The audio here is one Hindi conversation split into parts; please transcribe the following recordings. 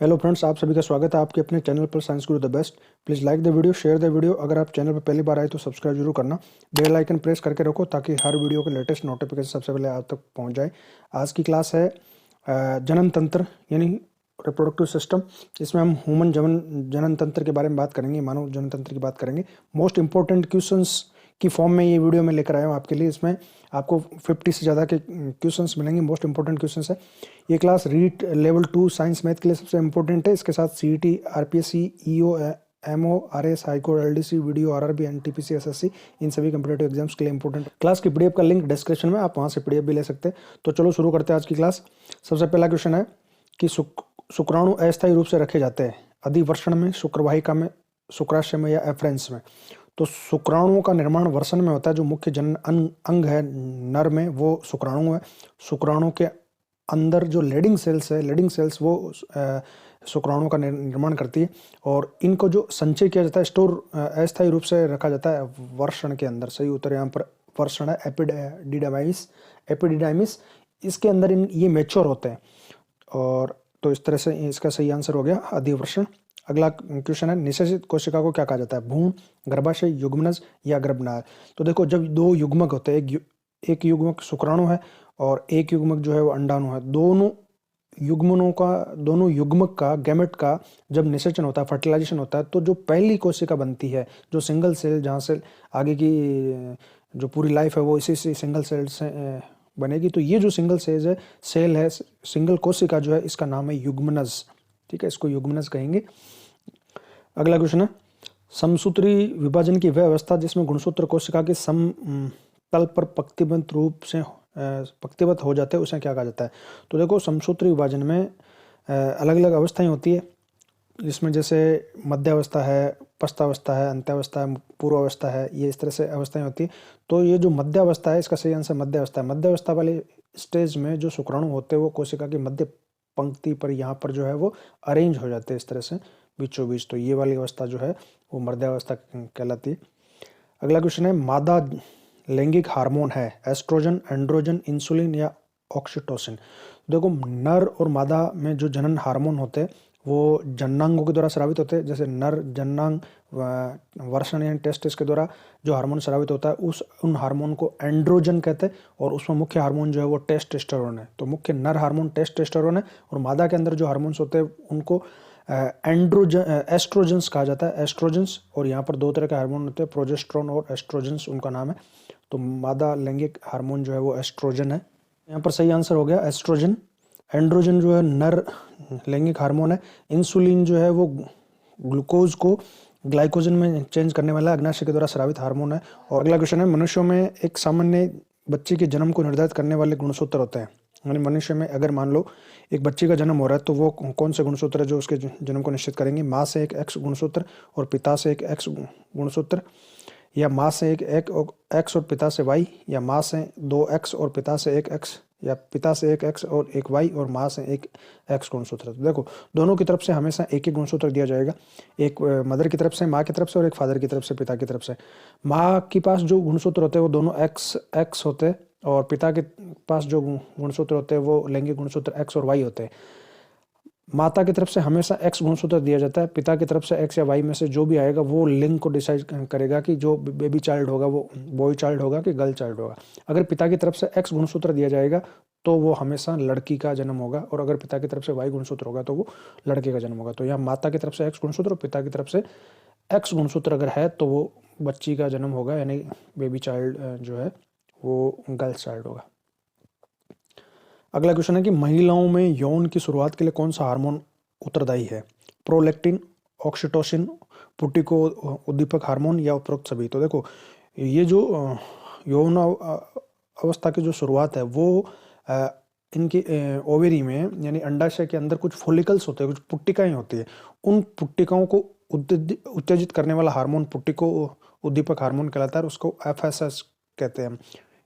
हेलो फ्रेंड्स, आप सभी का स्वागत है आपके अपने चैनल पर science Guru the best. Please like the video, share the video. अगर आप चैनल पर पहली बार आए तो सब्सक्राइब जरूर करना, बेल आइकन प्रेस करके रखो ताकि हर वीडियो के लेटेस्ट नोटिफिकेशन सबसे पहले आप तक पहुंच जाए। आज की क्लास है जनन तंत्र यानी रिप्रोडक्टिव सिस्टम। इसमें हम ह्यूमन जनन तंत्र के बारे में बात करेंगे, मानव जनन तंत्र की बात करेंगे। मोस्ट इंपॉर्टेंट क्वेश्चंस की फॉर्म में ये वीडियो में लेकर आया हूँ आपके लिए। इसमें आपको 50 से ज़्यादा के क्वेश्चंस मिलेंगे, मोस्ट इंपॉर्टेंट क्वेश्चंस है। ये class REET level 2 science math के लिए सबसे इंपॉर्टेंट है। इसके साथ CET, RPSC, EO, MO, RS, high court, LDC, VDO, RRB, NTPC, SSC, इन सभी कम्पिटेटिव एग्जाम्स के लिए इंपॉर्टेंट। क्लास की पीडीएफ का लिंक डिस्क्रिप्शन में, आप वहाँ से पीडीएफ भी ले सकते हैं। तो चलो शुरू करते हैं आज की क्लास। सबसे पहला क्वेश्चन है कि शुक्राणु अस्थायी रूप से रखे जाते हैं अधिवर्षण में, शुक्रवाहिका में, शुक्राशय में या एफरेंस में। तो शुक्राणुओं का निर्माण वर्षण में होता है। जो मुख्य जनन अंग है नर में वो शुक्राणु है। शुक्राणु के अंदर जो लीडिंग सेल्स वो शुक्राणुओं का निर्माण करती है और इनको जो संचय किया जाता है, स्टोर अस्थायी रूप से रखा जाता है वर्षण के अंदर। सही उत्तर यहाँ पर वर्षण है, एपिडिडाइमिस। इसके अंदर ये मैच्योर होते हैं और तो इस तरह से इसका सही आंसर हो गया अधिवर्षण। अगला क्वेश्चन है निषेचित कोशिका को क्या कहा जाता है? भ्रूण, गर्भाशय, युग्मनज या गर्भनाल। तो देखो, जब दो युग्मक होते हैं, एक युग्मक शुक्राणु है और एक युग्मक जो है वो अंडाणु है, दोनों युग्मक का गैमेट का जब निषेचन होता है, फर्टिलाइजेशन होता है, तो जो पहली कोशिका बनती है, जो सिंगल सेल, जहाँ से आगे की जो पूरी लाइफ है वो इसी से सिंगल सेल से बनेगी। तो ये जो सिंगल सेल है, सिंगल कोशिका जो है, इसका नाम है युग्मनज। ठीक है, इसको युग्मनज कहेंगे। अगला क्वेश्चन है समसूत्री विभाजन की वह अवस्था जिसमें गुणसूत्र कोशिका के समतल पर पंक्तिबद्ध हो जाते हैं, उसे क्या कहा जाता है? तो देखो, समसूत्री विभाजन में अलग अलग अवस्थाएं होती है, जिसमें जैसे मध्यावस्था है, पश्चावस्था है, अंत्यावस्था है, पूर्वावस्था है, ये इस तरह से अवस्थाएं होती है। तो ये जो मध्यावस्था है, इसका सही आंसर मध्यावस्था है। मध्यावस्था वाले स्टेज में जो शुक्राणु होते हैं वो कोशिका की मध्य पंक्ति पर, यहाँ पर जो है वो अरेंज हो जाते हैं इस तरह से बीचों बीच। तो ये वाली अवस्था जो है वो मध्यावस्था कहलाती है। अगला क्वेश्चन है मादा लैंगिक हार्मोन है एस्ट्रोजन, एंड्रोजन, इंसुलिन या ऑक्सीटोसिन। देखो, नर और मादा में जो जनन हार्मोन होते हैं वो जननांगों के द्वारा स्रावित होते हैं। जैसे नर जननांग वर्षण यानी टेस्टिस के द्वारा जो हार्मोन स्रावित होता है उन हार्मोन को एंड्रोजन कहते हैं और उसमें मुख्य हार्मोन जो है वो टेस्टोस्टेरोन है। तो मुख्य नर हार्मोन टेस्टोस्टेरोन है और मादा के अंदर जो हार्मोन्स होते हैं उनको एस्ट्रोजेंस कहा जाता है, एस्ट्रोजेंस। और यहाँ पर दो तरह के हार्मोन होते हैं, प्रोजेस्टेरोन और एस्ट्रोजेंस उनका नाम है। तो मादा लैंगिक हार्मोन जो है वो एस्ट्रोजन है। यहाँ पर सही आंसर हो गया एस्ट्रोजन। एंड्रोजन जो है नर लैंगिक हार्मोन है। इंसुलिन जो है वो ग्लूकोज को ग्लाइकोजन में चेंज करने वाला अग्नाशय के द्वारा स्रावित हार्मोन है। और अगला क्वेश्चन है मनुष्यों में एक सामान्य बच्चे के जन्म को निर्धारित करने वाले गुणसूत्र होते हैं। यानी मनुष्य में अगर मान लो एक बच्चे का जन्म हो रहा है तो वो कौन से गुणसूत्र है जो उसके जन्म को निश्चित करेंगे? माँ से एक एक्स गुणसूत्र और पिता से एक एक्स गुणसूत्र, या माँ से एक एक्स और पिता से वाई, या माँ से 2 एक्स और पिता से 1 एक्स, या पिता से 1 एक्स और 1 वाई और माँ से 1 एक्स गुणसूत्र। तो देखो, दोनों की तरफ से हमेशा एक ही गुणसूत्र दिया जाएगा, एक मदर की तरफ से, माँ की तरफ से, और एक फादर की तरफ से, पिता की तरफ से। माँ के पास जो गुणसूत्र होते हैं वो दोनों एक्स होते हैं और पिता के पास जो गुणसूत्र होते हैं वो लैंगिक गुणसूत्र एक्स और वाई होते हैं। माता की तरफ से हमेशा एक्स गुणसूत्र दिया जाता है, पिता की तरफ से एक्स या वाई में से जो भी आएगा वो लिंग को डिसाइड करेगा कि जो बेबी चाइल्ड होगा वो बॉय चाइल्ड होगा कि गर्ल चाइल्ड होगा। अगर पिता की तरफ से एक्स गुणसूत्र दिया जाएगा तो वो हमेशा लड़की का जन्म होगा, और अगर पिता की तरफ से वाई गुणसूत्र होगा तो वो लड़के का जन्म होगा। तो यहाँ माता की तरफ से एक्स गुणसूत्र और पिता की तरफ से एक्स गुणसूत्र अगर है तो वो बच्ची का जन्म होगा, यानी बेबी चाइल्ड जो है वो गर्ल चाइल्ड होगा। अगला क्वेश्चन है कि महिलाओं में यौन की शुरुआत के लिए कौन सा हार्मोन उत्तरदायी है? प्रोलैक्टिन, ऑक्सीटोसिन, पुटिको उद्दीपक हार्मोन या उपरोक्त सभी। तो देखो, ये जो यौन अवस्था की जो शुरुआत है वो इनकी ओवेरी में यानी अंडाशय के अंदर कुछ फॉलिकल्स होते हैं, कुछ पुट्टिकाएं होती है। उन पुट्टिकाओं को उत्तेजित करने वाला हार्मोन पुट्टिको उद्दीपक हार्मोन कहलाता है, उसको FSH कहते हैं,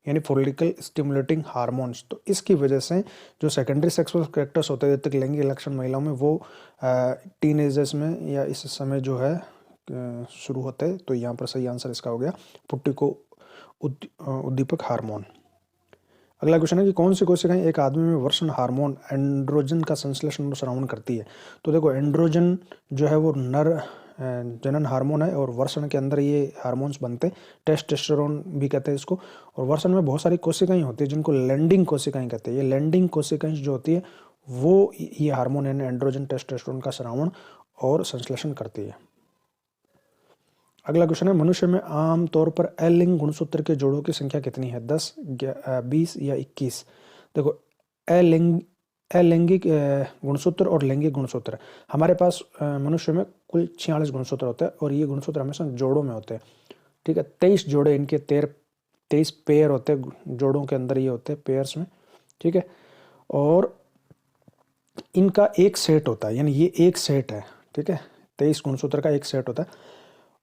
यानी फॉलिकल स्टिमुलेटिंग हार्मोन्स। तो इसकी वजह से जो सेकेंडरी सेक्सुअल कैरेक्टर्स होते हैं, जब तक लैंगिक लक्षण महिलाओं में वो टीनेजर्स में या इस समय जो है शुरू होते हैं। तो यहाँ पर सही आंसर इसका हो गया पुट्टिको उद्दीपक हार्मोन। अगला क्वेश्चन है कि कौन सी कोशिकाएं एक आदमी में वर्षण हार्मोन एंड्रोजन का संश्लेषण और श्रावण करती है। तो देखो एंड्रोजन जो है वो नर जनन हार्मोन है और वर्षण के अंदर ये हार्मोन्स बनते हैं, टेस्टोस्टेरोन भी कहते हैं इसको। और वर्षण में बहुत सारी कोशिकाएं होती है जिनको लैंडिंग कोशिकाएं कहते हैं। ये लैंडिंग कोशिकाएं जो होती है वो ये हार्मोन यानी एंड्रोजन टेस्टोस्टेरोन का श्रावण और संश्लेषण करती है। अगला क्वेश्चन है मनुष्य में आम तौर पर अलिंग गुणसूत्र के जोड़ों की संख्या कितनी है, 10, 20 या 21। देखो अलैंगिक गुणसूत्र और लैंगिक गुणसूत्र हमारे पास मनुष्य में कुल 46 गुणसूत्र होते हैं और ये गुणसूत्र हमेशा जोड़ों में होते हैं। ठीक है, 23 जोड़े इनके 23 पेयर होते हैं जोड़ों के अंदर, ये होते हैं पेयर्स में। ठीक है, और इनका एक सेट होता है, यानी ये एक सेट है। ठीक है, 23 गुणसूत्र का एक सेट होता है।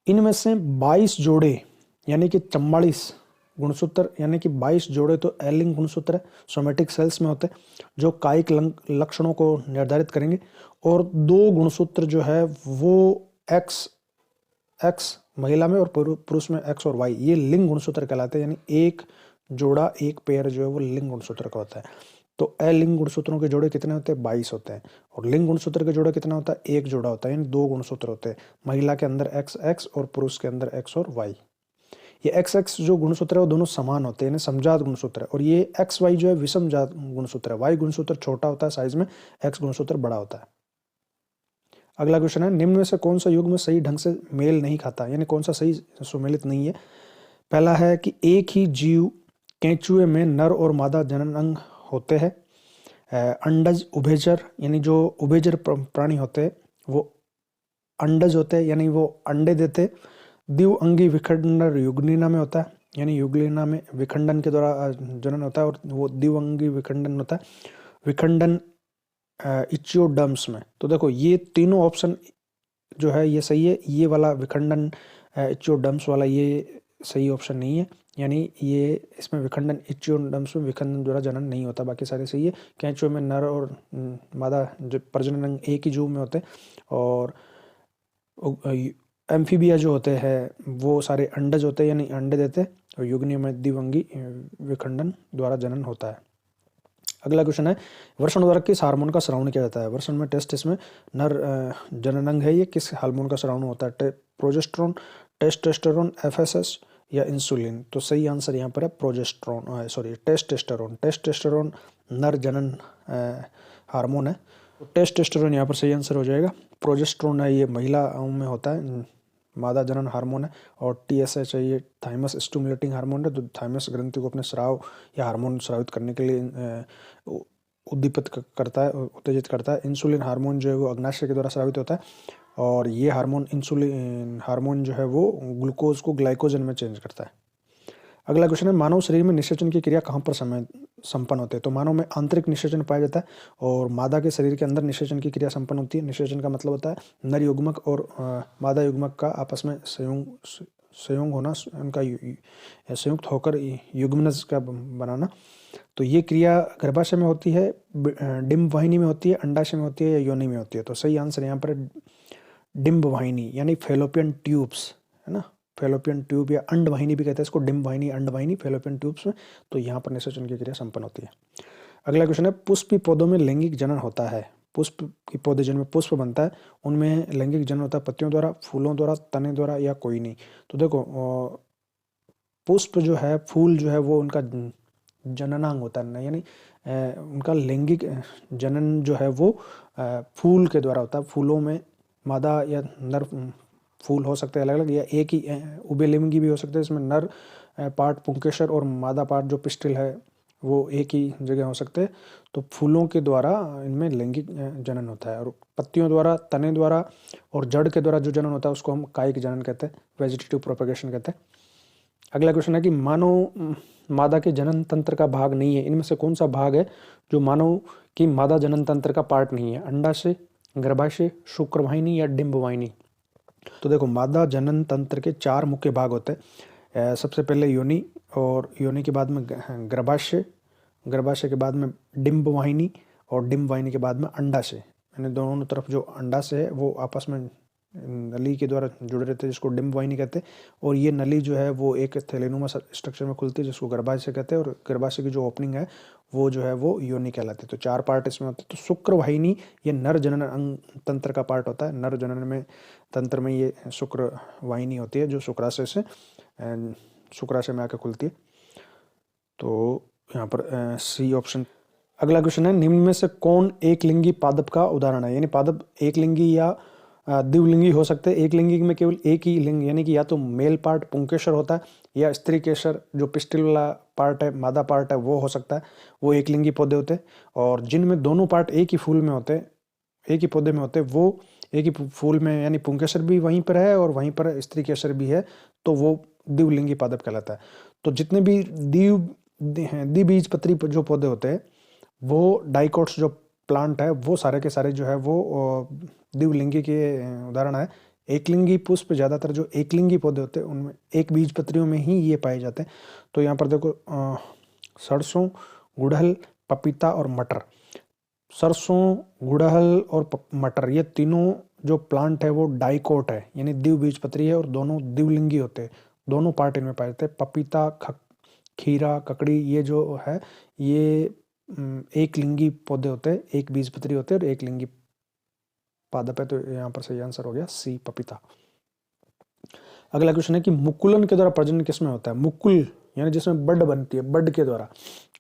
इनमें से 22 जोड़े यानी कि 44 गुणसूत्र यानी कि 22 जोड़े तो एलिंग गुणसूत्र है, सोमेटिक सेल्स में होते हैं जो कायिक लक्षणों को निर्धारित करेंगे। और 2 गुणसूत्र जो है वो एक्स महिला में और पुरुष में एक्स और वाई, ये लिंग गुणसूत्र कहलाते हैं। यानी एक जोड़ा एक पेयर जो है वो लिंग गुणसूत्र का होता है। तो अलिंग गुणसूत्रों के जोड़े कितने होते हैं, 22 होते हैं। और लिंग गुणसूत्र के जोड़े कितना होता है, एक जोड़ा होता है, यानी 2 गुणसूत्र होते हैं। महिला के अंदर एक्स और पुरुष के अंदर एक्स और वाई। ये एक्स जो गुणसूत्र है वो दोनों समान होते हैं, यानी समजात गुणसूत्र है। और ये एक्स वाई जो है विषमजात गुणसूत्र है। वाई गुणसूत्र छोटा होता है साइज में, एक्स गुणसूत्र बड़ा होता है। अगला क्वेश्चन है निम्न में से कौन सा युग्म सही ढंग से मेल नहीं खाता, यानी कौन सा सही सुमेलित नहीं है। पहला है कि एक ही जीव केंचुए में नर और मादा जनन अंग होते हैं। अंडज उभयचर, यानी जो उभयचर प्राणी होते हैं वो अंडज होते हैं, यानी वो अंडे देते। द्विअंगी विखंडन युग्निना में होता है, यानी युग्लिना में विखंडन के द्वारा जनन होता है और वो द्विअंगी विखंडन होता है। विखंडन इचियोडर्म्स में। तो देखो ये तीनों ऑप्शन जो है ये सही है। ये वाला विखंडन इचियोडर्म्स वाला ये सही ऑप्शन नहीं है, यानी ये इसमें विखंडन इचियोडर्म्स में विखंडन द्वारा जनन नहीं होता, बाकी सारे सही है। कैंचुए में नर और मादा जो प्रजनन अंग एक ही जीव में होते हैं। और एम्फीबिया जो होते हैं वो सारे अंडज होते हैं, यानी अंडे देते हैं। और युग्नी में द्विअंगी विखंडन द्वारा जनन होता है। अगला क्वेश्चन है वर्षण द्वारा किस हार्मोन का स्रावण किया जाता है। वर्षण में टेस्टिस में नर जननांग है, ये किस हार्मोन का स्रावण होता है, प्रोजेस्टेरोन, टेस्टोस्टेरोन, एफएसएस या इंसुलिन। तो सही आंसर यहाँ पर है टेस्टोस्टेरोन। टेस्टोस्टेरोन नर जनन हार्मोन है, तो टेस्टोस्टेरोन यहाँ पर सही आंसर हो जाएगा। प्रोजेस्टेरोन है ये महिलाओं में होता है, मादा जनन हार्मोन है। और टीएसएच है ये थाइमस स्टिमुलेटिंग हार्मोन है, तो थाइमस ग्रंथि को अपने स्राव या हार्मोन स्रावित करने के लिए उत्तेजित करता है। इंसुलिन हार्मोन जो है वो अग्नाशय के द्वारा स्रावित होता है और ये हार्मोन इंसुलिन हार्मोन जो है वो ग्लूकोज को ग्लाइकोजन में चेंज करता है। अगला क्वेश्चन है मानव शरीर में निषेचन की क्रिया कहाँ पर संपन्न होती है। तो मानव में आंतरिक निषेचन पाया जाता है और मादा के शरीर के अंदर निषेचन की क्रिया संपन्न होती है। निषेचन का मतलब होता है नर युग्मक और मादा युग्मक का आपस में संयोग होना, उनका संयुक्त होकर युग्मनज का बनाना। तो ये क्रिया गर्भाशय में होती है, डिंब वाहिनी में होती है, अंडाशय में होती है या योनि में होती है। तो सही आंसर यहाँ पर डिंब वाहिनी यानी फेलोपियन ट्यूब्स है ना, फेलोपियन ट्यूब या अंड वाहिनी भी कहते हैं इसको, डिंब वाहिनी, अंड वाहिनी, फेलोपियन ट्यूब्स में। तो यहाँ पर निषेचन की क्रिया संपन्न होती है। अगला क्वेश्चन है पुष्पी पौधों में लैंगिक जनन होता है। पुष्प की पौधे जिनमें पुष्प बनता है उनमें लैंगिक जनन होता है पत्तियों द्वारा, फूलों द्वारा, तने द्वारा या कोई नहीं। तो देखो पुष्प जो है, फूल जो है वो उनका जननांग होता है, यानी उनका लैंगिक जनन जो है वो फूल के द्वारा होता है। फूलों में मादा या नर फूल हो सकते हैं अलग अलग, या एक ही उभयलिंगी भी हो सकते हैं। इसमें नर पार्ट पुंकेसर और मादा पार्ट जो पिस्टिल है वो एक ही जगह हो सकते हैं। तो फूलों के द्वारा इनमें लैंगिक जनन होता है। और पत्तियों द्वारा, तने द्वारा और जड़ के द्वारा जो जनन होता है उसको हम कायिक जनन कहते हैं, वेजिटेटिव प्रोपेगेशन कहते हैं। अगला क्वेश्चन है कि मानव मादा के जनन तंत्र का भाग नहीं है, इनमें से कौन सा भाग है जो मानव की मादा जनन तंत्र का पार्ट नहीं है। अंडाशय, गर्भाशय, शुक्रवाहिनी या डिंबवाहिनी। तो देखो मादा जनन तंत्र के 4 मुख्य भाग होते हैं। सबसे पहले योनि, और योनि के बाद में गर्भाशय, गर्भाशय के बाद में डिंब वाहिनी और डिंब वाहिनी के बाद में अंडाशय। यानी दोनों तरफ जो अंडाशय है वो आपस में नली के द्वारा जुड़े रहते हैं जिसको डिम्ब वाहिनी कहते हैं। और ये नली जो है वो एक थैलेनुमा स्ट्रक्चर में खुलती है जिसको गर्भाशय कहते हैं, और गर्भाशय की जो ओपनिंग है वो जो है वो योनि कहलाती है। तो 4 पार्ट इसमें होते हैं। तो शुक्र वाहिनी ये नर जनन अंग तंत्र का पार्ट होता है। नर जनन में तंत्र में ये शुक्र वाहिनी होती है जो शुक्राशय में आकर खुलती है। तो यहाँ पर सी ऑप्शन। अगला क्वेश्चन है, निम्न में से कौन एक लिंगी पादप का उदाहरण है? यानी पादप एक लिंगी या द्विलिंगी हो सकते हैं। एक लिंगी में केवल एक ही लिंग, यानी कि या तो मेल पार्ट पुंकेसर होता है या स्त्री केसर जो पिस्टिल वाला पार्ट है, मादा पार्ट है, वो हो सकता है, वो एक लिंगी पौधे होते हैं। और जिनमें दोनों पार्ट एक ही फूल में होते हैं, एक ही पौधे में होते हैं, वो एक ही फूल में, यानी पुंकेसर भी वहीं पर है और वहीं पर स्त्री केसर भी है, तो वो द्विलिंगी पादप कहलाता है। तो जितने भी द्विबीजपत्री जो पौधे होते हैं, वो डाइकोट्स जो प्लांट है, वो सारे के सारे जो है वो द्विलिंगी के उदाहरण है। एकलिंगी पुष्प ज़्यादातर जो एकलिंगी पौधे होते हैं उनमें एक बीजपत्रियों में ही ये पाए जाते हैं। तो यहाँ पर देखो सरसों, गुड़हल, पपीता और मटर। सरसों, गुड़हल और मटर ये तीनों जो प्लांट है वो डाइकोट है, यानी द्विबीजपत्री है और दोनों द्विलिंगी होते हैं। दोनों पार्ट इनमें पाए जाते हैं। पपीता, खीरा, ककड़ी ये जो है ये एक लिंगी पौधे होते हैं, एक बीजपत्री होते हैं और एक लिंगी पादप है। तो यहाँ पर सही आंसर हो गया सी, पपीता। अगला क्वेश्चन है कि मुकुलन के द्वारा प्रजनन किसमें होता है? मुकुल यानी जिसमें बड बनती है, बड के द्वारा।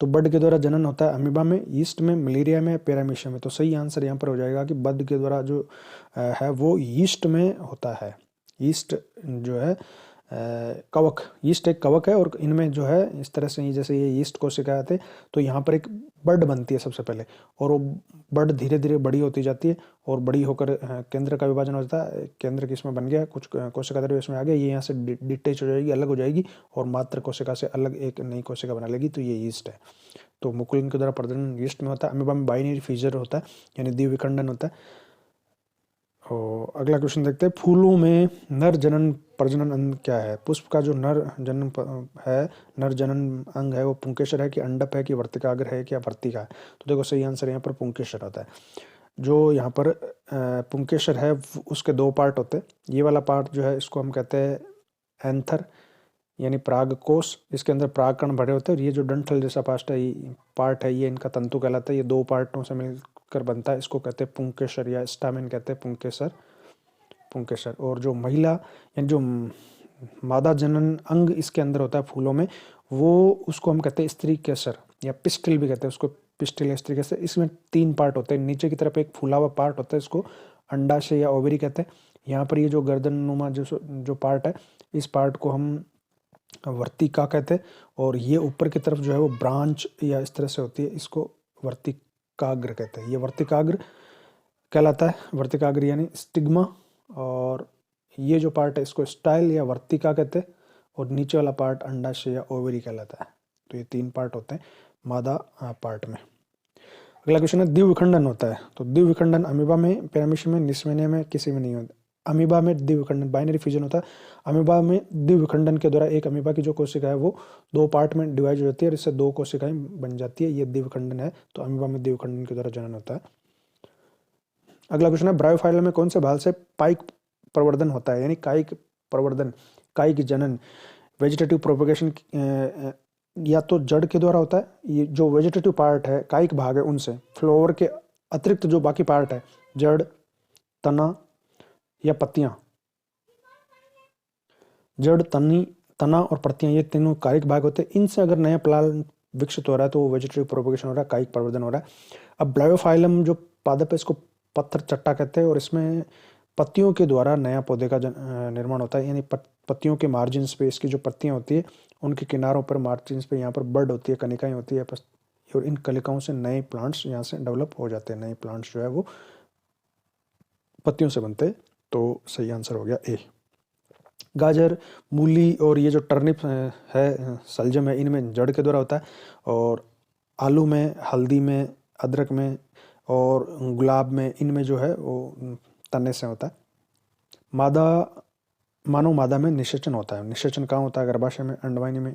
तो बड के द्वारा जनन होता है अमीबा में, यीस्ट में, मलेरिया में, पैरामीशियम में। तो सही आंसर यहाँ पर हो जाएगा कि बड के द्वारा जो है वो यीस्ट में होता है। यीस्ट जो है कवक, यीस्ट एक कवक है और इनमें जो है इस तरह से जैसे ये यीस्ट कोशिकाएं आते, तो यहाँ पर एक बड बनती है सबसे पहले, और वो बड धीरे धीरे बड़ी होती जाती है और बड़ी होकर केंद्र का विभाजन हो जाता है। केंद्र किसमें बन गया, कुछ कोशिका द्रव्य इसमें आ गया, ये यहाँ से डिटेच हो जाएगी, अलग हो जाएगी और मात्र कोशिका से अलग एक नई कोशिका बना लेगी, तो ये यीस्ट है। तो मुकुलन के द्वारा प्रजनन यीस्ट में होता है। अमीबा में बाइनरी फीजर होता है, यानी द्विविखंडन होता है। और अगला क्वेश्चन देखते हैं, फूलों में नर जनन प्रजनन अंग क्या है? पुष्प का जो नर जनन है, नर जनन अंग है, वो पुंकेसर है कि अंडप है कि वर्तिकाग्र है कि वर्तिका है? तो देखो सही आंसर यहाँ पर पुंकेसर होता है। जो यहाँ पर पुंकेसर है उसके 2 पार्ट होते हैं। ये वाला पार्ट जो है इसको हम कहते हैं एंथर, यानी परागकोश, इसके अंदर परागकण भरे होते हैं। और ये जो डंठल जैसा पार्ट है ये इनका तंतु कहलाता है। ये 2 पार्टों से मिलकर बनता है, इसको कहते हैं पुंकेसर या स्टामेन कहते हैं, पुंकेसर। और जो महिला यानी जो मादा जनन अंग इसके अंदर होता है फूलों में, वो उसको हम कहते हैं स्त्री केसर या पिस्टिल भी कहते हैं, उसको पिस्टिल या स्त्री केसर। इसमें 3 पार्ट होते हैं। नीचे की तरफ एक फूला हुआ पार्ट होता है, इसको अंडाशय या ओवरी कहते हैं। यहाँ पर ये जो गर्दननुमा जो पार्ट है, इस पार्ट को हम वर्तिका कहते हैं। और ये ऊपर की तरफ जो है वो ब्रांच या इस तरह से होती है, इसको वर्तिकाग्र कहते हैं। ये वर्तिकाग्र कहलाता है, वर्तिकाग्र यानी स्टिग्मा। और ये जो पार्ट है इसको स्टाइल या वर्तिका कहते हैं। और नीचे वाला पार्ट अंडाशय या ओवरी कहलाता है। तो ये 3 पार्ट होते हैं मादा पार्ट में। अगला क्वेश्चन है, द्विविखंडन होता है। तो द्विविखंडन अमीबा में, पैरामीशियम में, निस्मेनिया में, किसी में नहीं होता। अमीबा में द्विविखंडन बाइनरी फ्यूजन होता है। अमीबा में द्विविखंडन के द्वारा एक अमीबा की जो कोशिका है वो 2 पार्ट में डिवाइड हो जाती है और इससे 2 कोशिकाएं बन जाती है, ये द्विविखंडन है। तो अमीबा में द्विविखंडन के द्वारा जनन होता है। अगला क्वेश्चन है, ब्रायोफाइलम में कौन से भाग से पाइक प्रवर्धन होता है? यानी कायिक प्रवर्धन, कायिक जनन, वेजिटेटिव प्रोपगेशन या तो जड़ के द्वारा होता है। ये जो वेजिटेटिव पार्ट है, कायिक भाग है, उनसे फ्लावर के अतिरिक्त जो बाकी पार्ट है, जड़, तना या पत्तियां, जड़, तना और पत्तियां, ये तीनों कायिक भाग होते हैं। इनसे अगर नया प्लांट विकसित हो रहा है तो वो वेजिटेटिव प्रोपगेशन हो रहा है, कायिक प्रवर्धन हो रहा है। अब ब्रायोफाइलम जो पादप है इसको पत्थर चट्टा कहते हैं और इसमें पत्तियों के द्वारा नया पौधे का निर्माण होता है। यानी पत्तियों के मार्जिन्स पे इसकी जो पत्तियां होती है उनके किनारों पर, मार्जिन्स पे यहाँ पर बड होती है, कनिकाएं होती है, और इन कलिकाओं से नए प्लांट्स यहाँ से डेवलप हो जाते हैं। नए प्लांट्स जो है वो पत्तियों से बनते हैं। तो सही आंसर हो गया ए। गाजर, मूली और ये जो टर्निप है, सलजम है, इनमें जड़ के द्वारा होता है। और आलू में, हल्दी में, अदरक में और गुलाब में, इनमें जो है वो तने से होता है। मानव मादा में निषेचन होता है। निषेचन कहाँ होता है? गर्भाशय में, अंडवाहिनी में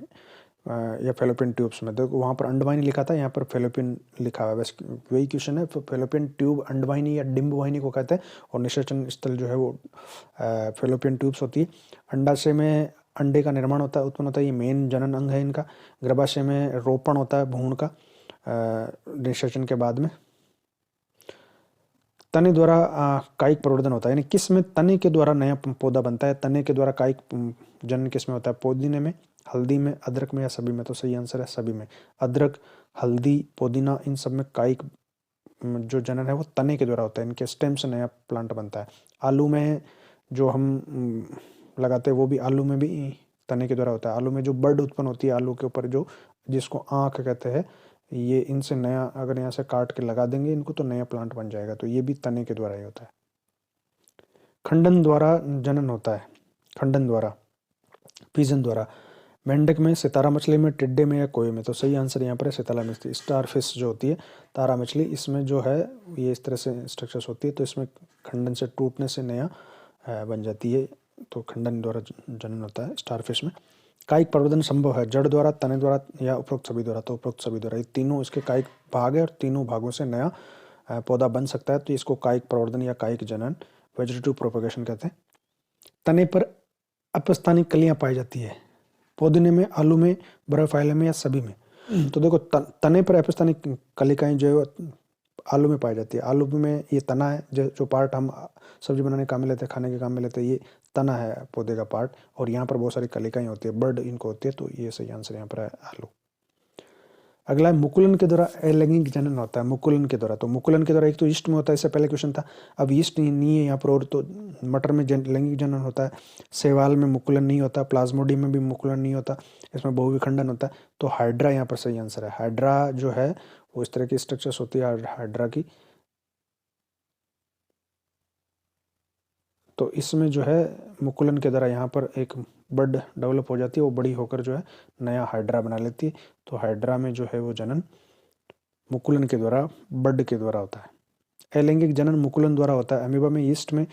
या फेलोपियन ट्यूब्स में। देखो वहाँ पर अंडवाहिनी लिखा था, यहाँ पर फेलोपियन लिखा हुआ है, बस वही क्वेश्चन है। फेलोपियन ट्यूब अंडवाहिनी या डिंब वाहिनी को कहते हैं, और निषेचन स्थल जो है वो फेलोपियन ट्यूब्स होती है। अंडाशय में अंडे का निर्माण होता है, उत्पन्न होता है, ये मेन जनन अंग है इनका। गर्भाशय में रोपण होता है भ्रूण का निषेचन के बाद में। तने द्वारा कायिक प्रवर्धन होता है, यानी किस में तने के द्वारा नया पौधा बनता है। तने के द्वारा कायिक जनन किस में होता है, पुदीने में, हल्दी में, अदरक में या सभी में। तो सही आंसर है सभी में। अदरक, हल्दी, पुदीना, इन सब में कायिक जो जनन है वो तने के द्वारा होता है, इनके स्टेम से नया प्लांट बनता है। आलू में जो हम लगाते हैं वो भी आलू में भी तने के द्वारा होता है। आलू में जो बर्ड उत्पन्न होती है आलू के ऊपर, जो जिसको आँख कहते हैं, ये इनसे नया अगर यहाँ से काट के लगा देंगे इनको तो नया प्लांट बन जाएगा। तो ये भी तने के द्वारा ही होता है। खंडन द्वारा जनन होता है, खंडन द्वारा, पीजन द्वारा। मेंढक में, सितारा मछली में, टिड्डे में या कोए में। तो सही आंसर यहाँ पर है सितारा मछली। स्टार फिश जो होती है, तारा मछली, इसमें जो है ये इस तरह से स्ट्रक्चर्स होती है, तो इसमें खंडन से टूटने से नया बन जाती है, तो खंडन द्वारा जनन होता है स्टार फिश में। कायिक प्रवर्धन संभव है जड़ द्वारा, तने द्वारा या उपरोक्त सभी द्वारा। तो उपरोक्त सभी द्वारा, ये तीनों इसके कायिक भाग है और तीनों भागों से नया पौधा बन सकता है, तो इसको कायिक प्रवर्धन या कायिक जनन, वेजिटेटिव प्रोपगेशन कहते हैं। तने पर अपस्थानिक कलियां पाई जाती है, पुदीने में, आलू में, ब्रोफाइलम में या सभी में। तो देखो तने पर अपस्थानिक कलिकाएं जो है आलू में पाई जाती है। आलू में ये तना है, जो पार्ट हम सब्जी बनाने के काम में लेते हैं, खाने के काम में लेते हैं, ये तना है पौधे का पार्ट, और यहाँ पर बहुत सारी कलिकाएं होती है, बर्ड इनको होती है, तो ये सही आंसर यहाँ पर है आलू। अगला है मुकुलन के द्वारा अलैंगिक जनन होता है। मुकुलन के द्वारा, तो मुकुलन के द्वारा एक तो ईस्ट में होता है, इससे पहले क्वेश्चन था, अब ईस्ट नहीं है यहाँ पर, और तो मटर में लैंगिक जनन होता है। शैवाल में मुकुलन नहीं होता, प्लाज्मोडियम में भी मुकुलन नहीं होता, इसमें बहुविखंडन होता है। तो हाइड्रा यहाँ पर सही आंसर है। हाइड्रा जो है वो इस तरह की स्ट्रक्चर्स होती है हाइड्रा की, तो इसमें जो है मुकुलन के द्वारा यहाँ पर एक बर्ड डेवलप हो जाती है, वो बड़ी होकर जो है नया हाइड्रा बना लेती है। तो हाइड्रा में जो है वो जनन मुकुलन के द्वारा, बर्ड के द्वारा होता है। अलैंगिक जनन मुकुलन द्वारा होता है। अमीबा में, यीस्ट में,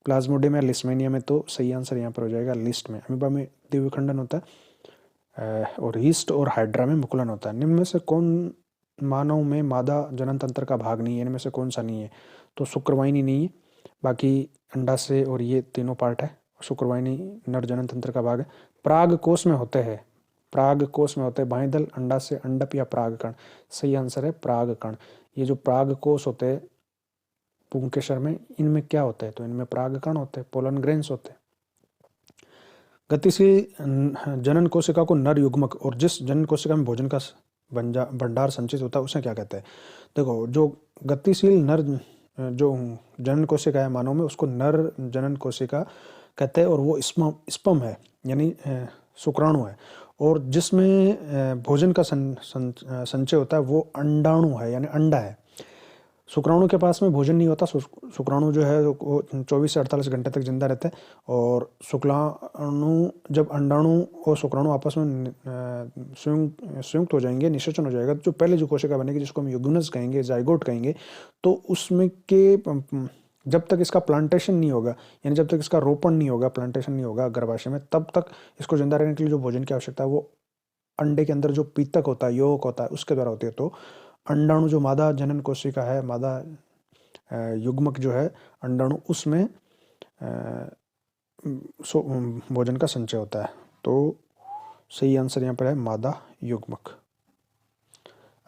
प्लाज्मोडियम या लिस्मेनिया में। तो सही आंसर यहाँ पर हो जाएगा लिस्ट में। अमीबा में द्विविखंडन होता है, और यीस्ट और हाइड्रा में मुकुलन होता है। निम्न में से कौन मानव में मादा जनन तंत्र का भाग नहीं है, इनमें से कौन सा नहीं है। तो शुक्रवाहिनी नहीं है, बाकी अंडाशय और ये तीनों पार्ट है। शुक्रवाहिनी नर जनन तंत्र का भाग है। पराग कोष में होते हैं, पराग कोष में होते हैं बाह्यदल, अंडाशय, अंडप या परागकण। सही आंसर है परागकण। ये जो पराग कोष होते हैं पुंकेसर में, इनमें क्या होता है, तो इनमें परागकण होते हैं, पोलन ग्रेन्स होते हैं। गतिशील जनन कोशिका को नर युग्मक, और जिस जनन कोशिका में भोजन का भंडार संचित होता है उसे क्या कहते हैं। देखो जो गतिशील नर जो जनन कोशिका है मानव में, उसको नर जनन कोशिका कहते हैं, और वो स्पर्म है, यानी शुक्राणु है। और जिसमें भोजन का संचय होता है वो अंडाणु है, यानी अंडा है। शुक्राणु के पास में भोजन नहीं होता। शुक्राणु जो है वो 24 से 48 घंटे तक जिंदा रहते हैं, और शुक्राणु जब अंडाणु और शुक्राणु आपस में संयुक्त हो जाएंगे, निषेचन हो जाएगा, तो जो पहले जो कोशिका बनेगी जिसको हम युग्मनज कहेंगे, जाइगोट कहेंगे, तो उसमें के जब तक इसका प्लांटेशन नहीं होगा, यानी जब तक इसका रोपण नहीं होगा, प्लांटेशन नहीं होगा गर्भाशय में, तब तक इसको जिंदा रहने के लिए जो भोजन की आवश्यकता है वो अंडे के अंदर जो पीतक होता है, योक होता है, उसके द्वारा होती है। तो अंडाणु जो मादा जनन कोशिका है, मादा युग्मक जो है अंडाणु, उसमें भोजन का संचय होता है। तो सही आंसर यहाँ पर है मादा युग्मक।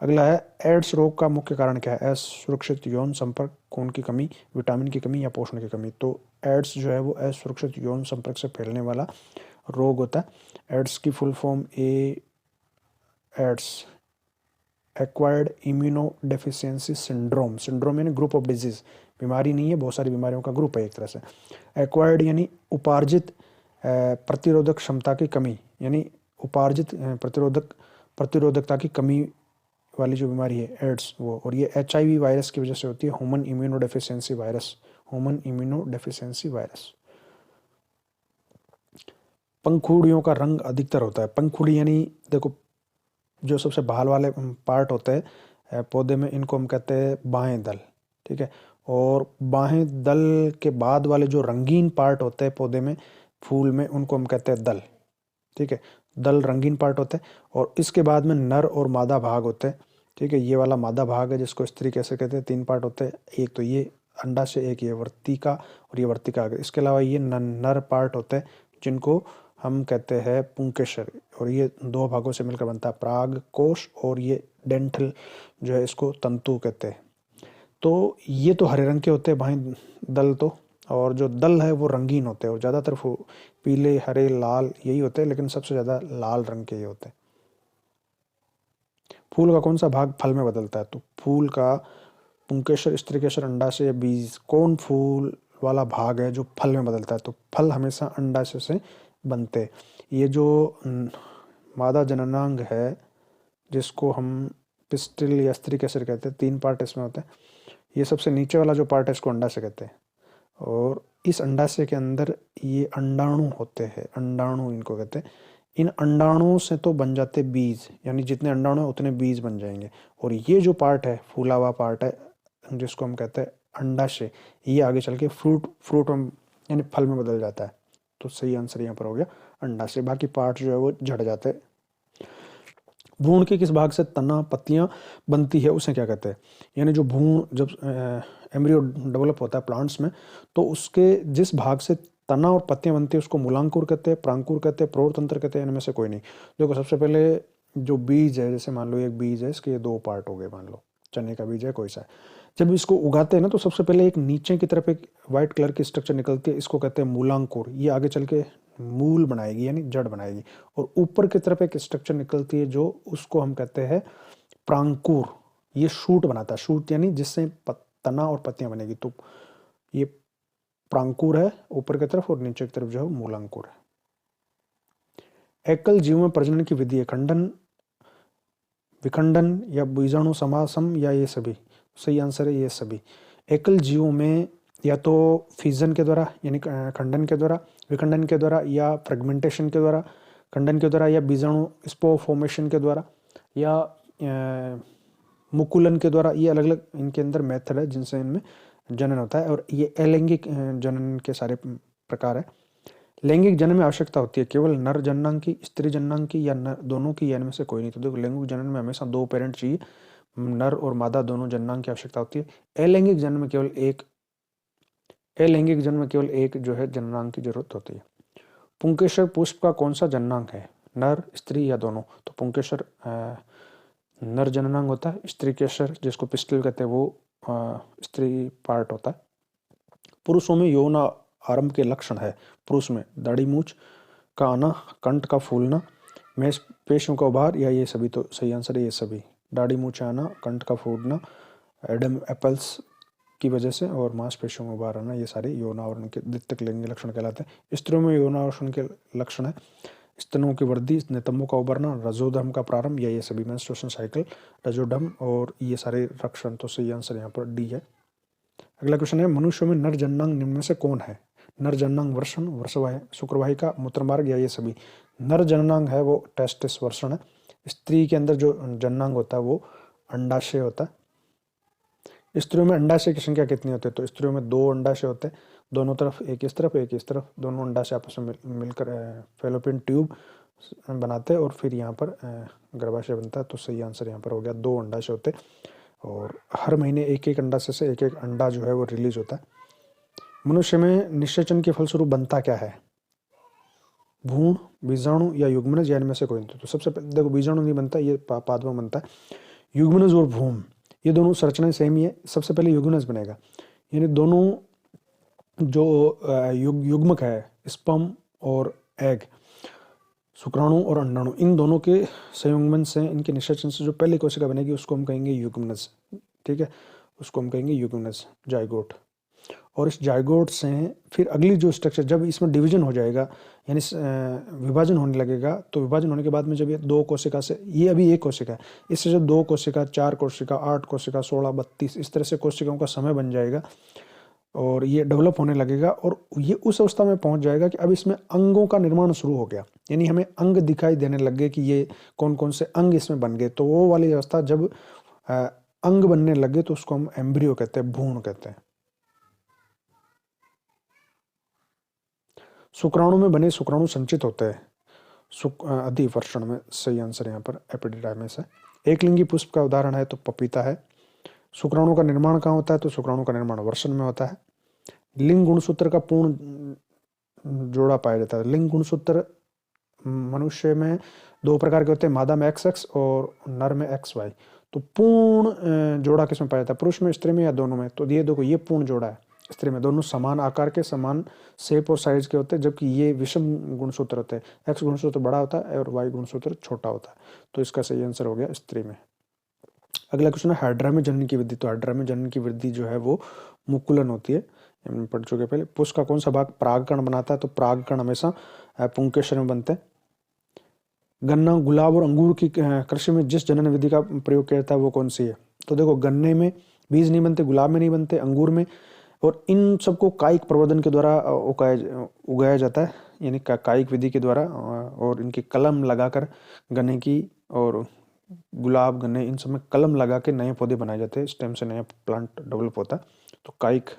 अगला है एड्स रोग का मुख्य कारण क्या है। असुरक्षित यौन संपर्क, खून की कमी, विटामिन की कमी या पोषण की कमी। तो एड्स जो है वो असुरक्षित यौन संपर्क से फैलने वाला रोग होता है। एड्स की full form ads acquired immuno deficiency syndrome. Syndrome यानी ग्रुप ऑफ डिजीज, बीमारी नहीं है, बहुत सारी बीमारियों का ग्रुप है एक तरह से। एक्वायर्ड यानी उपार्जित प्रतिरोधक क्षमता की कमी, यानी उपार्जित प्रतिरोधकता की कमी वाली जो बीमारी है एड्स वो। और ये HIV वायरस की वजह से होती है, human immuno deficiency virus, human immuno deficiency virus. पंखुड़ियों का रंग अधिकतर होता है। पंखुड़ी यानी देखो जो सबसे बाहर वाले पार्ट होते हैं पौधे में, इनको हम कहते हैं बाहें दल, ठीक है। और बाहें दल के बाद वाले जो रंगीन पार्ट होते हैं पौधे में, फूल में, उनको हम कहते हैं दल, ठीक है। दल रंगीन पार्ट होता है, और इसके बाद में नर और मादा भाग होते हैं। ठीक है, ये वाला मादा भाग है जिसको स्त्री कैसे कहते हैं, 3 पार्ट होते हैं, एक तो ये अंडाशय, एक ये वर्तिका और ये वर्तिका। इसके अलावा ये नर पार्ट होते हैं जिनको हम कहते हैं पुंकेसर, और ये 2 भागों से मिलकर बनता है, पराग कोश और ये डेंटल जो है इसको तंतु कहते हैं। तो ये तो हरे रंग के होते हैं भाई दल तो, और जो दल है वो रंगीन होते हैं, और ज़्यादातर पीले हरे लाल यही होते हैं, लेकिन सबसे ज़्यादा लाल रंग के ये होते हैं। फूल का कौन सा भाग फल में बदलता है, तो फूल का पुंकेसर, स्त्रीकेसर, अंडाशय या बीज, कौन फूल वाला भाग है जो फल में बदलता है, तो फल हमेशा अंडाशय से बनते। ये जो मादा जननांग है जिसको हम पिस्टिल या स्त्रीकेसर कहते हैं, 3 पार्ट इसमें होते हैं। ये सबसे नीचे वाला जो पार्ट है इसको अंडाशय कहते हैं, और इस अंडाशय के अंदर ये अंडाणु होते हैं, अंडाणु इनको कहते हैं। इन अंडाणुओं से तो बन जाते बीज, यानी जितने अंडाणु हैं उतने बीज बन जाएंगे, और ये जो पार्ट है फूला हुआ पार्ट है जिसको हम कहते हैं अंडाशय, ये आगे चल के फ्रूट में यानी फल में बदल जाता है। तो सही आंसर यहाँ पर हो गया अंडाशय, बाकी पार्ट जो है वो झड़ जाते हैं। भ्रूण के किस भाग से तना पत्तियां बनती है उसे क्या कहते हैं, यानी जो भ्रूण जब एम्ब्रियो डेवलप होता है प्लांट्स में, तो उसके जिस भाग से तना और पत्तियां बनती है उसको मूलांकुर कहते हैं, प्रांकुर कहते हैं, प्रौढ़तंत्र कहते हैं, इनमें से कोई नहीं। देखो सबसे पहले जो बीज है, जैसे मान लो एक बीज है, इसके 2 पार्ट हो गए, मान लो चने का बीज है कोई सा, जब इसको उगाते हैं ना तो सबसे पहले एक नीचे की तरफ एक वाइट कलर की स्ट्रक्चर निकलती है, इसको कहते हैं मूलांकुर, ये आगे चल के मूल बनाएगी यानी जड़ बनाएगी, और ऊपर की तरफ एक स्ट्रक्चर निकलती है जो उसको हम कहते हैं प्रांकुर, ये शूट बनाता है, शूट यानी जिससे तना और पत्तियां बनेगी, तो ये प्रांकुर है ऊपर की तरफ, और नीचे की तरफ जो है मूलांकुर है। एकल जीव में प्रजनन की विधि है खंडन, विखंडन या बीजाणु समासम या ये सभी, सही आंसर है ये सभी। एकल जीवों में या तो फिजन के द्वारा यानी खंडन के द्वारा, विखंडन के द्वारा, या फ्रेगमेंटेशन के द्वारा, खंडन के द्वारा, या बीजाणु स्पोर फॉर्मेशन के द्वारा, या मुकुलन के द्वारा, ये अलग अलग इनके अंदर मेथड है जिनसे इनमें जनन होता है, और ये अलैंगिक जनन के सारे प्रकार है। लैंगिक जनन में आवश्यकता होती है केवल नर जननांग की, स्त्री जननांग की, या दोनों की, या इनमें से कोई नहीं। तो देखो लैंगिक जनन में हमेशा 2 पेरेंट चाहिए, नर और मादा दोनों जननांग की आवश्यकता होती है। अलैंगिक जन्म में केवल एक जो है जननांग की जरूरत होती है। पुंकेसर पुष्प का कौन सा जननांग है, नर स्त्री या दोनों, तो पुंकेसर नर जननांग होता है, स्त्रीकेसर जिसको पिस्टिल कहते हैं वो स्त्री पार्ट होता है। पुरुषों में यौन आरंभ के लक्षण है, पुरुष में दाढ़ी मूछ का आना, कंठ का फूलना, पेशियों का उभार, या ये सभी, तो सही आंसर है ये सभी। दाढ़ी मूछ आना, कंठ का फूलना एडम एप्पल्स की वजह से, और मांसपेशियों में उभार आना, ये सारे यौन आवरण के द्वितीयक लैंगिक लक्षण कहलाते हैं। स्त्रियों में यौन आवरण के लक्षण है स्तनों की वृद्धि, नितंबों का उभरना, रजोधर्म का प्रारंभ, या ये सभी मेंस्ट्रुएशन साइकिल, रजोधर्म और ये सारे लक्षण, तो सही आंसर यहाँ पर डी है। अगला क्वेश्चन है मनुष्यों में नर जननांग निम्न में से कौन है, नर जननांग वर्षण, वर्षवाह, शुक्रवाहिका, मूत्रमार्ग, या ये सभी। नर जननांग है वो टेस्टिस वर्षण है, स्त्री के अंदर जो जननांग होता है वो अंडाशय होता है। स्त्रियों में अंडाशय की संख्या कितनी होती है, तो स्त्रियों में 2 अंडाशय होते हैं, दोनों तरफ, एक इस तरफ एक इस तरफ, दोनों अंडाशय आपस में मिलकर फैलोपियन ट्यूब बनाते हैं, और फिर यहाँ पर गर्भाशय बनता है। तो सही आंसर यहाँ पर हो गया 2 अंडाशय होते हैं, और हर महीने एक एक अंडाशय से एक एक अंडा जो है वो रिलीज होता है। मनुष्य में निषेचन के फलस्वरूप बनता क्या है, भ्रूण, बीजाणु, या युग्मनज, या इनमें से कोई नहीं। तो सबसे पहले देखो बीजाणु नहीं बनता, ये पाद में बनता है। युग्मनज और भ्रूण ये दोनों संरचनाएं सेम ही है, सबसे पहले युग्मनज बनेगा, यानी दोनों जो युग्मक है स्पर्म और एग, शुक्राणु और अंडाणु, इन दोनों के संयुग्मन से, इनके निषेचन से जो पहली कोशिका बनेगी उसको हम कहेंगे युग्मनज। ठीक है, उसको हम कहेंगे युग्मनज, जाइगोट। और इस जाइगोट से फिर अगली जो स्ट्रक्चर, जब इसमें डिवीजन हो जाएगा यानी विभाजन होने लगेगा, तो विभाजन होने के बाद में जब ये 2 कोशिका से, ये अभी 1 कोशिका है, इससे जब 2 कोशिका, 4 कोशिका, 8 कोशिका, 16, 32 इस तरह से कोशिकाओं का समय बन जाएगा, और ये डेवलप होने लगेगा, और ये उस अवस्था में पहुंच जाएगा कि अब इसमें अंगों का निर्माण शुरू हो गया, यानी हमें अंग दिखाई देने लग गए कि ये कौन कौन से अंग इसमें बन गए। तो वो वाली अवस्था जब अंग बनने लगे तो उसको हम एम्ब्रियो कहते हैं, भ्रूण कहते हैं। शुक्राणु में बने शुक्राणु संचित होते हैं, अधिवर्षण में। सही आंसर यहाँ पर एपिडिडाइमिस है। एक लिंगी पुष्प का उदाहरण है तो पपीता है। शुक्राणु का निर्माण कहाँ होता है तो शुक्राणु का निर्माण वर्षण में होता है। लिंग गुणसूत्र का पूर्ण जोड़ा पाया जाता है। लिंग गुणसूत्र मनुष्य में दो प्रकार के होते हैं, मादा में XX और नर में XY। तो पूर्ण जोड़ा किसमें पाया जाता है, पुरुष में, स्त्री में या दोनों में? तो ये देखो, ये पूर्ण जोड़ा है स्त्री में। दोनों समान आकार के, समान शेप और साइज के होते हैं, जबकि ये विषम गुणसूत्र होते हैं। X गुणसूत्र बड़ा होता है और Y गुणसूत्र छोटा होता है। तो इसका सही आंसर हो गया स्त्री में। अगला क्वेश्चन है हाइड्रा में जनन की वृद्धि। तो हाइड्रा में जनन की वृद्धि जो है वो मुकुलन होती है, हमने पढ़ चुके पहले। पुष्प का कौन सा भाग परागकण बनाता है तो परागकण हमेशा पुंकेसर में बनते हैं। गन्ना, गुलाब और अंगूर की कृषि में जिस जनन विधि का प्रयोग किया जाता है वो कौन सी है? तो देखो, गन्ने में बीज नहीं बनते, गुलाब में नहीं बनते, अंगूर में, और इन सबको कायिक प्रवर्धन के द्वारा उगाया जाता है, यानी कायिक विधि के द्वारा। और इनकी कलम लगाकर गन्ने की और गुलाब, गन्ने, इन सब में कलम लगा के नए पौधे बनाए जाते हैं, स्टेम से नया प्लांट डेवलप होता है। तो कायिक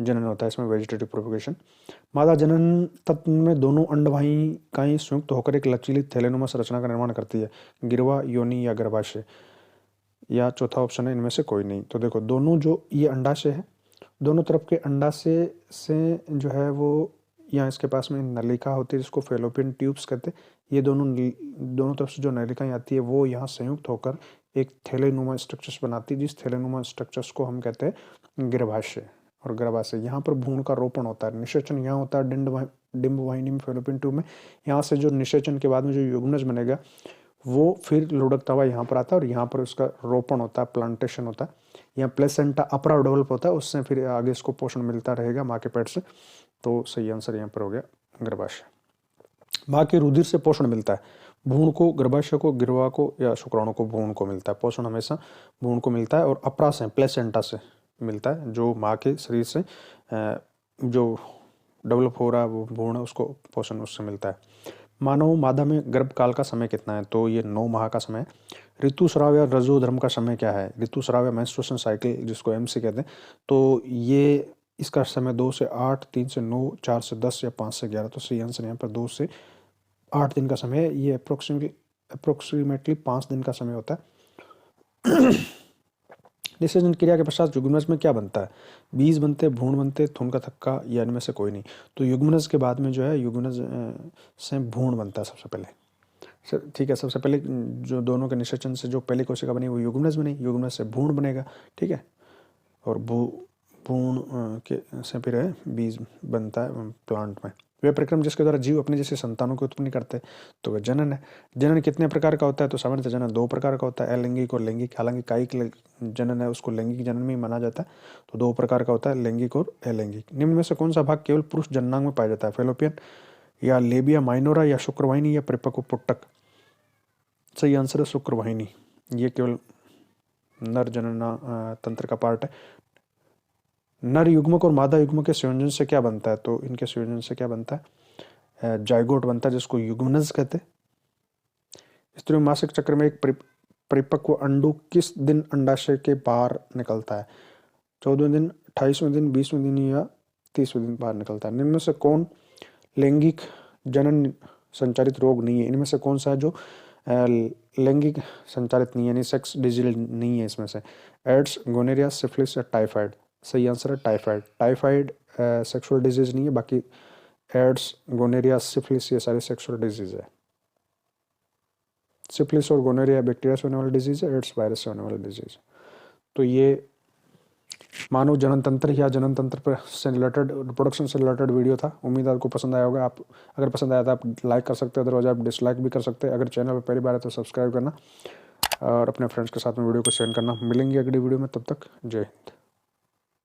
जनन होता है इसमें, वेजिटेटिव प्रोपगेशन। मादा जनन तत्व में दोनों अंडवाहिकाएं संयुक्त होकर एक लचीली थैलेनुमा संरचना का निर्माण करती है। गिरवा, योनि या गर्भाशय, या चौथा ऑप्शन है इनमें से कोई नहीं। तो देखो, दोनों जो ये अंडाशय है, दोनों तरफ के अंडाशय से जो है वो, यहाँ इसके पास में नलिका होती है जिसको फेलोपियन ट्यूब्स कहते हैं। ये दोनों तरफ से जो नलिकाएं आती है वो यहाँ संयुक्त होकर एक थैलेनुमा स्ट्रक्चर्स बनाती है, जिस थैलेनुमा स्ट्रक्चर्स को हम कहते हैं गर्भाशय। और गर्भाशय, यहाँ पर भ्रूण का रोपण होता है। निषेचन यहाँ होता है डिंब वाहिनी में, फेलोपियन ट्यूब में। यहाँ से जो निषेचन के बाद में जो युग्मनज बनेगा वो फिर लुढ़कता हुआ यहाँ पर आता है और यहाँ पर उसका रोपण होता है, प्लांटेशन होता है। यहाँ प्लेसेंटा अपरा डेवलप होता है, उससे फिर आगे इसको पोषण मिलता रहेगा माँ के पेट से। तो सही आंसर यहाँ पर हो गया गर्भाशय। माँ के रुधिर से पोषण मिलता है भ्रूण को, गर्भाशय को, गिरवा को या शुक्राणु को। भ्रूण को मिलता है पोषण, हमेशा भ्रूण को मिलता है। और अपरा से, प्लेसेंटा से मिलता है, जो माँ के शरीर से जो डेवलप हो रहा है वो भ्रूण है, उसको पोषण उससे मिलता है। मानव मादा में गर्भकाल का समय कितना है? तो ये 9 माह का समय है। ऋतुस्राव या रजोधर्म का समय क्या है? ऋतुस्राव या मेंस्ट्रुएशन साइकिल जिसको MC कहते हैं, तो ये इसका समय 2 से 8, 3 से 9, 4 से 10 या 5 से 11। तो सही आंसर यहाँ पर 2 से 8 दिन का समय है। ये अप्रोक्सीमेटली 5 दिन का समय होता है। निषेचन क्रिया के पश्चात युग्मनज में क्या बनता है? बीज बनते, भ्रूण बनते, थून का थक्का, या इनमें से कोई नहीं। तो युग्मनज के बाद में जो है, युग्मनज से भ्रूण बनता है सबसे पहले। ठीक है, सबसे पहले जो दोनों के निषेचन से जो पहली कोशिका बनी वो युग्मनज बनी, युग्मनज से भ्रूण बनेगा। ठीक है, और भ्रूण के से फिर बीज बनता है प्लांट में। वे प्रक्रम जिसके द्वारा जीव अपने जैसे संतानों की उत्पत्ति करते हैं तो वह जनन है। जनन कितने प्रकार का होता है? तो सामान्यतः जनन 2 प्रकार का होता है, अलैंगिक और लैंगिक। हालांकि कायिक जनन है उसको लैंगिक जनन में ही माना जाता है। तो 2 प्रकार का होता है, लैंगिक और अलैंगिक। निम्न में से कौन सा भाग केवल पुरुष जननांग में पाया जाता है? फेलोपियन, या लेबिया माइनोरा, या शुक्रवाहिनी, या परिपक्व पुट्टक? सही आंसर है शुक्रवाहिनी। ये केवल नर जनना तंत्र का पार्ट है। नर युग्मक और मादा युग्मक के संयोजन से क्या बनता है? तो इनके संयोजन से क्या बनता है? जाइगोट बनता है, जिसको युग्मनज कहते हैं। स्त्री में मासिक चक्र में एक परिपक्व अंडू किस दिन अंडाशय के बाहर निकलता है? 14वें दिन, 28वें दिन, 20वें दिन या 30वें दिन बाहर निकलता है। इनमें से कौन लैंगिक जनन संचारित रोग नहीं है? इनमें से कौन सा है जो लैंगिक संचारित नहीं है, यानी सेक्स डिजीज नहीं है इसमें से? एड्स, गोनेरिया, सिफिलिस या टाइफाइड? सही आंसर है टाइफाइड। टाइफाइड सेक्सुअल डिजीज नहीं है, बाकी एड्स, गोनेरिया, सिफिलिस ये सारे सेक्सुअल डिजीज है। सिफिलिस और गोनेरिया बैक्टीरिया से होने वाला डिजीज है, एड्स वायरस से होने वाला डिजीज। तो ये मानव जनन तंत्र या जनन तंत्र पर से रिलेटेड, रिप्रोडक्शन से रिलेटेड वीडियो था। उम्मीद है आपको पसंद आया होगा। आप अगर पसंद आया तो आप लाइक कर सकते हैं, अदरवाइज आप डिसलाइक भी कर सकते हैं। अगर चैनल पर पहली बार है तो सब्सक्राइब करना और अपने फ्रेंड्स के साथ में वीडियो को शेयर करना। मिलेंगे अगली वीडियो में, तब तक जय हिंद।